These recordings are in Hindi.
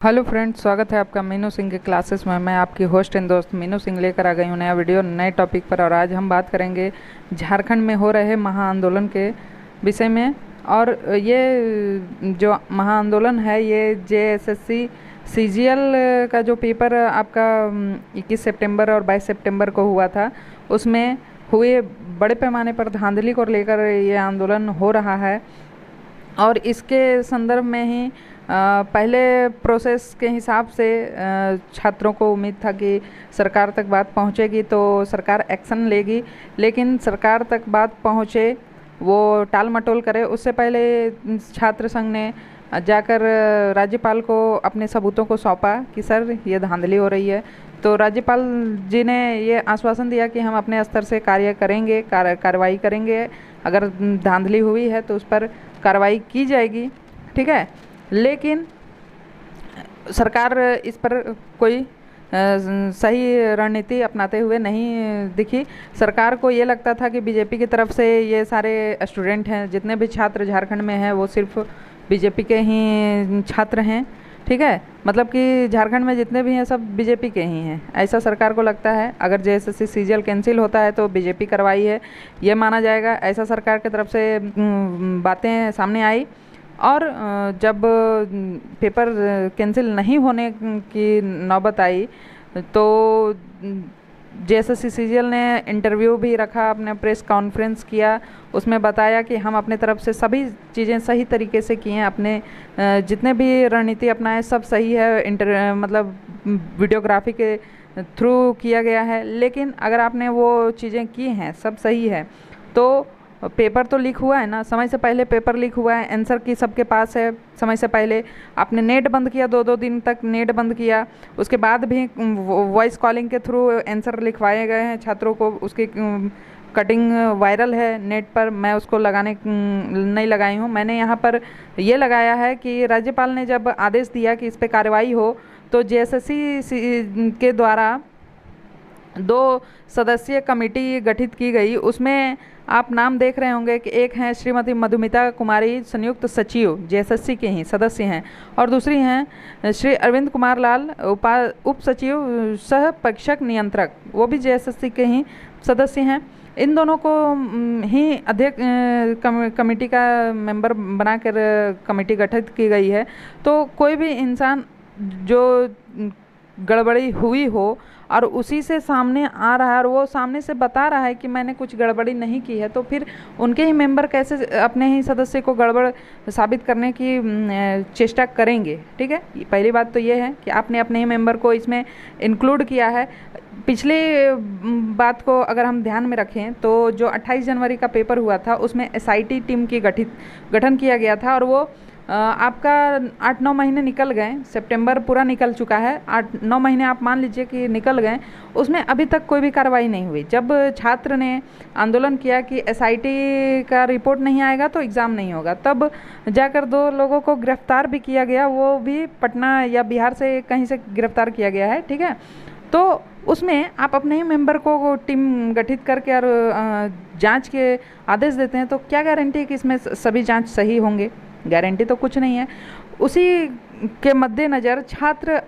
हेलो फ्रेंड्स, स्वागत है आपका मीनू सिंह के क्लासेस में। मैं आपकी होस्ट एंड दोस्त मीनू सिंह लेकर आ गई हूँ नया वीडियो नए टॉपिक पर। और आज हम बात करेंगे झारखंड में हो रहे महाआंदोलन के विषय में। और ये जो महाआंदोलन है ये जेएसएससी सीजीएल का जो पेपर आपका 21 सितंबर और 22 सितंबर को हुआ था, उसमें हुए बड़े पैमाने पर धांधली को लेकर ये आंदोलन हो रहा है। और इसके संदर्भ में ही पहले प्रोसेस के हिसाब से छात्रों को उम्मीद था कि सरकार तक बात पहुंचेगी तो सरकार एक्शन लेगी, लेकिन सरकार तक बात पहुंचे वो टाल मटोल करे उससे पहले छात्र संघ ने जाकर राज्यपाल को अपने सबूतों को सौंपा कि सर ये धांधली हो रही है। तो राज्यपाल जी ने ये आश्वासन दिया कि हम अपने स्तर से कार्य करेंगे, कार्रवाई करेंगे। अगर धांधली हुई है तो उस पर कार्रवाई की जाएगी, ठीक है। लेकिन सरकार इस पर कोई सही रणनीति अपनाते हुए नहीं दिखी। सरकार को ये लगता था कि बीजेपी की तरफ से ये सारे स्टूडेंट हैं, जितने भी छात्र झारखंड में हैं वो सिर्फ बीजेपी के ही छात्र हैं, ठीक है। मतलब कि झारखंड में जितने भी हैं सब बीजेपी के ही हैं, ऐसा सरकार को लगता है। अगर जेएसएससी सीजीएल कैंसिल होता है तो बीजेपी करवाई है ये माना जाएगा, ऐसा सरकार की तरफ से बातें सामने आई। और जब पेपर कैंसिल नहीं होने की नौबत आई तो जेएसएससी सीजीएल ने इंटरव्यू भी रखा, अपने प्रेस कॉन्फ्रेंस किया, उसमें बताया कि हम अपने तरफ से सभी चीज़ें सही तरीके से किए हैं, अपने जितने भी रणनीति अपनाए सब सही है, मतलब वीडियोग्राफी के थ्रू किया गया है। लेकिन अगर आपने वो चीज़ें की हैं सब सही है तो पेपर तो लीक हुआ है ना, समय से पहले पेपर लीक हुआ है, आंसर की सबके पास है समय से पहले। आपने नेट बंद किया, 2-2 दिन तक नेट बंद किया, उसके बाद भी वॉइस कॉलिंग के थ्रू आंसर लिखवाए गए हैं छात्रों को। उसकी कटिंग वायरल है नेट पर, मैं उसको लगाने नहीं लगाई हूँ। मैंने यहाँ पर ये लगाया है कि राज्यपाल ने जब आदेश दिया कि इस पर कार्रवाई हो तो जेएसएससी के द्वारा 2 सदस्यीय कमेटी गठित की गई। उसमें आप नाम देख रहे होंगे कि एक हैं श्रीमती मधुमिता कुमारी, संयुक्त सचिव जेएसएससी के ही सदस्य हैं, और दूसरी हैं श्री अरविंद कुमार लाल, उप सचिव सह परीक्षक नियंत्रक, वो भी जेएसएससी के ही सदस्य हैं। इन दोनों को ही अध्यक्ष कमेटी का मेंबर बनाकर कमेटी गठित की गई है। तो कोई भी इंसान जो गड़बड़ी हुई हो और उसी से सामने आ रहा है और वो सामने से बता रहा है कि मैंने कुछ गड़बड़ी नहीं की है, तो फिर उनके ही मेंबर कैसे अपने ही सदस्य को गड़बड़ साबित करने की चेष्टा करेंगे, ठीक है। पहली बात तो ये है कि आपने अपने ही मेंबर को इसमें इंक्लूड किया है। पिछली बात को अगर हम ध्यान में रखें तो जो 28 जनवरी का पेपर हुआ था उसमें एसआईटी टीम की गठन किया गया था, और वो आपका 8-9 महीने निकल गए, सितंबर पूरा निकल चुका है, 8-9 महीने आप मान लीजिए कि निकल गए, उसमें अभी तक कोई भी कार्रवाई नहीं हुई। जब छात्र ने आंदोलन किया कि एसआईटी का रिपोर्ट नहीं आएगा तो एग्ज़ाम नहीं होगा, तब जाकर 2 लोगों को गिरफ्तार भी किया गया, वो भी पटना या बिहार से कहीं से गिरफ्तार किया गया है, ठीक है। तो उसमें आप अपने ही मेंबर को टीम गठित करके और जांच के आदेश देते हैं, तो क्या गारंटी है कि इसमें सभी जांच सही होंगे? गारंटी तो कुछ नहीं है। उसी के मद्देनज़र छात्र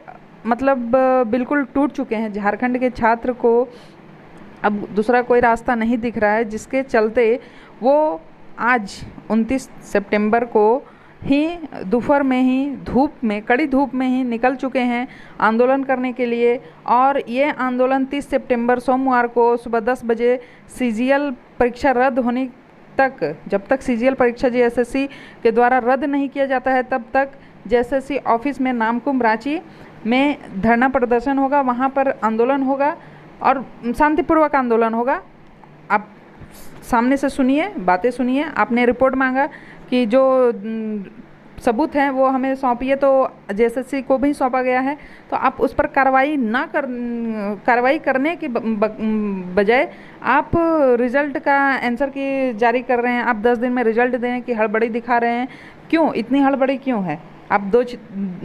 मतलब बिल्कुल टूट चुके हैं। झारखंड के छात्र को अब दूसरा कोई रास्ता नहीं दिख रहा है, जिसके चलते वो आज 29 सितंबर को ही दोपहर में ही कड़ी धूप में ही निकल चुके हैं आंदोलन करने के लिए। और ये आंदोलन 30 सितंबर सोमवार को सुबह 10 बजे सीजीएल परीक्षा रद्द होने तक, जब तक सीजीएल परीक्षा जेएसएससी के द्वारा रद्द नहीं किया जाता है तब तक जेएसएससी ऑफिस में नामकुम रांची में धरना प्रदर्शन होगा, वहाँ पर आंदोलन होगा और शांतिपूर्वक आंदोलन होगा। आप सामने से सुनिए, बातें सुनिए। आपने रिपोर्ट मांगा कि जो सबूत हैं वो हमें सौंपिए, तो जेएसएससी को भी सौंपा गया है, तो आप उस पर कार्रवाई करने की बजाय आप रिजल्ट का आंसर की जारी कर रहे हैं। आप 10 दिन में रिजल्ट देने की हड़बड़ी दिखा रहे हैं। क्यों इतनी हड़बड़ी क्यों है? आप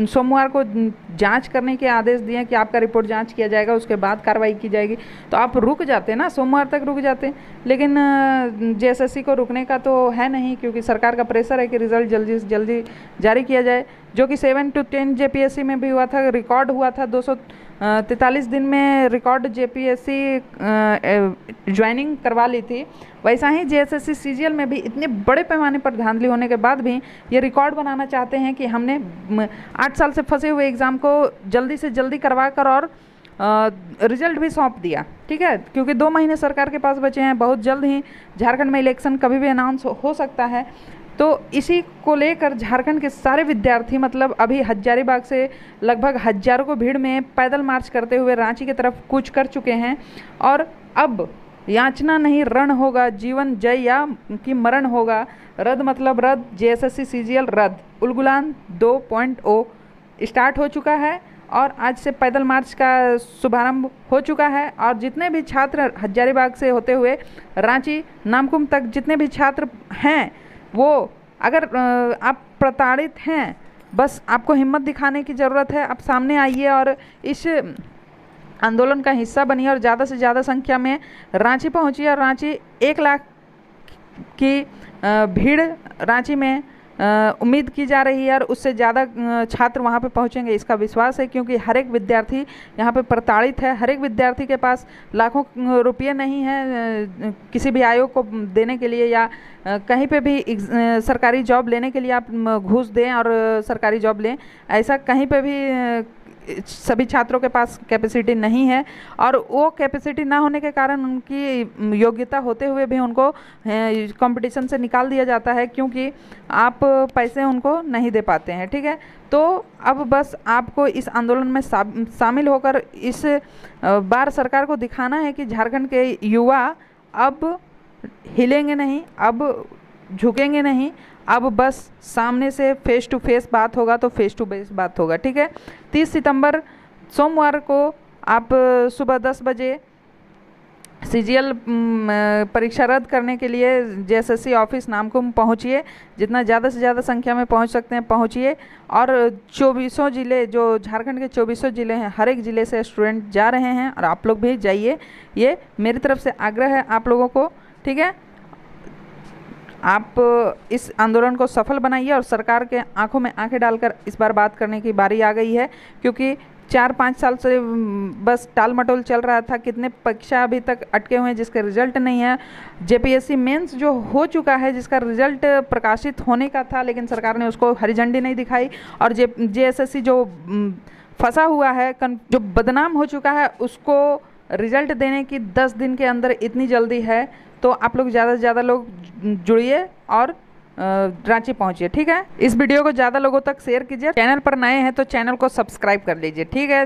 सोमवार को जांच करने के आदेश दिए कि आपका रिपोर्ट जांच किया जाएगा, उसके बाद कार्रवाई की जाएगी, तो आप रुक जाते ना, सोमवार तक रुक जाते। लेकिन जेएसएससी को रुकने का तो है नहीं, क्योंकि सरकार का प्रेशर है कि रिज़ल्ट जल्दी से जल्दी जारी किया जाए। जो कि 7 to 10 जेपीएससी में भी हुआ था, रिकॉर्ड हुआ था 243 दिन में रिकॉर्ड जेपीएससी ज्वाइनिंग करवा ली थी। वैसा ही जेएसएससी सीजीएल में भी इतने बड़े पैमाने पर धांधली होने के बाद भी ये रिकॉर्ड बनाना चाहते हैं कि हमने 8 साल से फंसे हुए एग्ज़ाम को जल्दी से जल्दी करवा कर और रिजल्ट भी सौंप दिया। ठीक है, क्योंकि 2 महीने सरकार के पास बचे हैं, बहुत जल्द ही झारखंड में इलेक्शन कभी भी अनाउंस हो सकता है। तो इसी को लेकर झारखंड के सारे विद्यार्थी मतलब अभी हजारीबाग से लगभग हजारों को भीड़ में पैदल मार्च करते हुए रांची की तरफ कूच कर चुके हैं। और अब याचना नहीं रण होगा, जीवन जय या कि मरण होगा। रद्द मतलब रद्द, जेएसएससी सीजीएल रद्द। उलगुलान 2.0 स्टार्ट हो चुका है और आज से पैदल मार्च का शुभारंभ हो चुका है। और जितने भी छात्र हजारीबाग से होते हुए रांची नामकुम तक जितने भी छात्र हैं, वो अगर आप प्रताड़ित हैं, बस आपको हिम्मत दिखाने की ज़रूरत है। आप सामने आइए और इस आंदोलन का हिस्सा बनिए और ज़्यादा से ज़्यादा संख्या में रांची पहुंचिए। और रांची 1 लाख की भीड़ रांची में उम्मीद की जा रही है और उससे ज़्यादा छात्र वहाँ पे पहुँचेंगे, इसका विश्वास है। क्योंकि हर एक विद्यार्थी यहाँ पे प्रताड़ित है, हर एक विद्यार्थी के पास लाखों रुपये नहीं है किसी भी आयोग को देने के लिए या कहीं पे भी सरकारी जॉब लेने के लिए आप घूस दें और सरकारी जॉब लें, ऐसा कहीं पे भी सभी छात्रों के पास कैपेसिटी नहीं है। और वो कैपेसिटी ना होने के कारण उनकी योग्यता होते हुए भी उनको कंपटीशन से निकाल दिया जाता है, क्योंकि आप पैसे उनको नहीं दे पाते हैं। ठीक है, तो अब बस आपको इस आंदोलन में शामिल होकर इस बार सरकार को दिखाना है कि झारखंड के युवा अब हिलेंगे नहीं, अब झुकेंगे नहीं, अब बस सामने से फेस टू फेस बात होगा तो फेस टू फेस बात होगा। ठीक है, 30 सितंबर सोमवार को आप सुबह 10 बजे सीजीएल परीक्षा रद्द करने के लिए जेएसएससी ऑफिस नामकुम पहुंचिए। जितना ज़्यादा से ज़्यादा संख्या में पहुंच सकते हैं पहुंचिए। और 24 जिले, जो झारखंड के 24 जिले हैं, हर एक ज़िले से स्टूडेंट जा रहे हैं और आप लोग भी जाइए। ये मेरी तरफ से आग्रह है आप लोगों को। ठीक है, आप इस आंदोलन को सफल बनाइए और सरकार के आंखों में आंखें डालकर इस बार बात करने की बारी आ गई है। क्योंकि 4-5 साल से बस टाल मटोल चल रहा था, कितने परीक्षा अभी तक अटके हुए हैं जिसके रिजल्ट नहीं है। जेपीएससी मेंस जो हो चुका है, जिसका रिजल्ट प्रकाशित होने का था, लेकिन सरकार ने उसको हरी झंडी नहीं दिखाई। और जेएसएससी जो फंसा हुआ है, जो बदनाम हो चुका है, उसको रिजल्ट देने की 10 दिन के अंदर इतनी जल्दी है। तो आप लोग ज़्यादा से ज़्यादा लोग जुड़िए और रांची पहुंचिए। ठीक है, इस वीडियो को ज़्यादा लोगों तक शेयर कीजिए। चैनल पर नए हैं तो चैनल को सब्सक्राइब कर लीजिए। ठीक है।